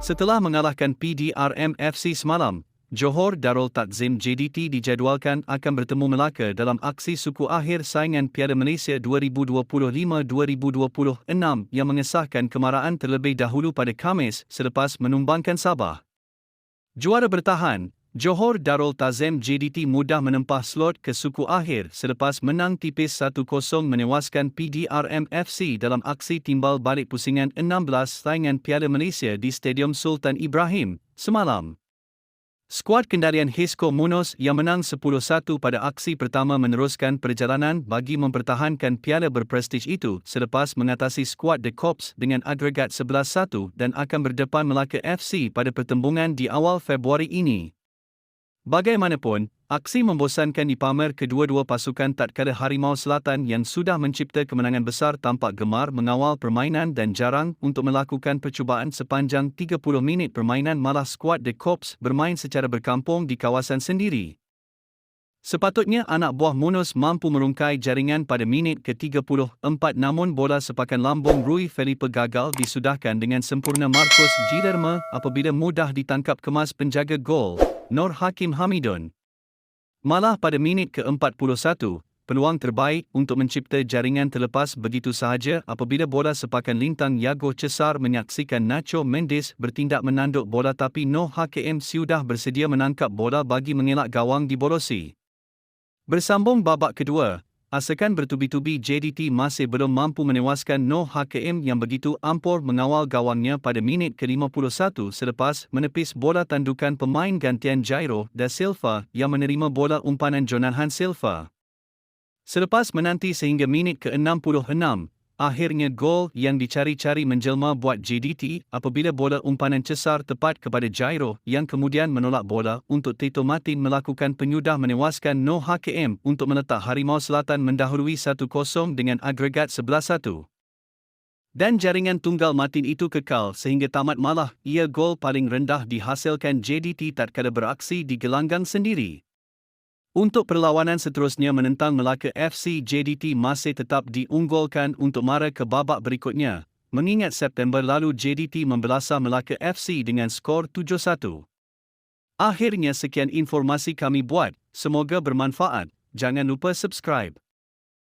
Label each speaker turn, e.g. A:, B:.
A: Setelah mengalahkan PDRM FC semalam, Johor Darul Takzim JDT dijadualkan akan bertemu Melaka dalam aksi suku akhir saingan Piala Malaysia 2025-2026 yang mengesahkan kemaraan terlebih dahulu pada Khamis selepas menumbangkan Sabah. Juara bertahan, Johor Darul Takzim JDT mudah menempah slot ke suku akhir selepas menang tipis 1-0 menewaskan PDRM FC dalam aksi timbal balik pusingan 16 saingan Piala Malaysia di Stadium Sultan Ibrahim semalam. Skuad kendalian Hisco Munos yang menang 10-1 pada aksi pertama meneruskan perjalanan bagi mempertahankan piala berprestij itu selepas mengatasi skuad The Corps dengan agregat 11-1 dan akan berdepan Melaka FC pada pertembungan di awal Februari ini. Bagaimanapun, aksi membosankan dipamer kedua-dua pasukan tatkala Harimau Selatan yang sudah mencipta kemenangan besar tampak gemar mengawal permainan dan jarang untuk melakukan percubaan sepanjang 30 minit permainan, malah skuad The Corps bermain secara berkampung di kawasan sendiri. Sepatutnya anak buah Munos mampu merungkai jaringan pada minit ke-34, namun bola sepakan lambung Rui Felipe gagal disudahkan dengan sempurna Marcos Gilerme apabila mudah ditangkap kemas penjaga gol Nur Hakim Hamidun. Malah pada minit ke-41, peluang terbaik untuk mencipta jaringan terlepas begitu sahaja apabila bola sepakan lintang Yago Cesar menyaksikan Nacho Mendes bertindak menanduk bola, tapi Noh HKM sudah bersedia menangkap bola bagi mengelak gawang diborosi. Bersambung babak kedua, asakan bertubi-tubi JDT masih belum mampu menewaskan Noh HKM yang begitu ampur mengawal gawangnya pada minit ke-51 selepas menepis bola tandukan pemain gantian Jairo da Silva yang menerima bola umpanan Jonathan Silva. Selepas menanti sehingga minit ke-66, akhirnya gol yang dicari-cari menjelma buat JDT apabila bola umpanan Cesar tepat kepada Jairo yang kemudian menolak bola untuk Tito Martin melakukan penyudah menewaskan Noh HKM untuk meletak Harimau Selatan mendahului 1-0 dengan agregat 11-1. Dan jaringan tunggal Martin itu kekal sehingga tamat, malah ia gol paling rendah dihasilkan JDT tatkala beraksi di gelanggang sendiri. Untuk perlawanan seterusnya menentang Melaka FC, JDT masih tetap diunggulkan untuk mara ke babak berikutnya, mengingat September lalu JDT membelasa Melaka FC dengan skor 7-1. Akhirnya sekian informasi kami buat, semoga bermanfaat. Jangan lupa subscribe.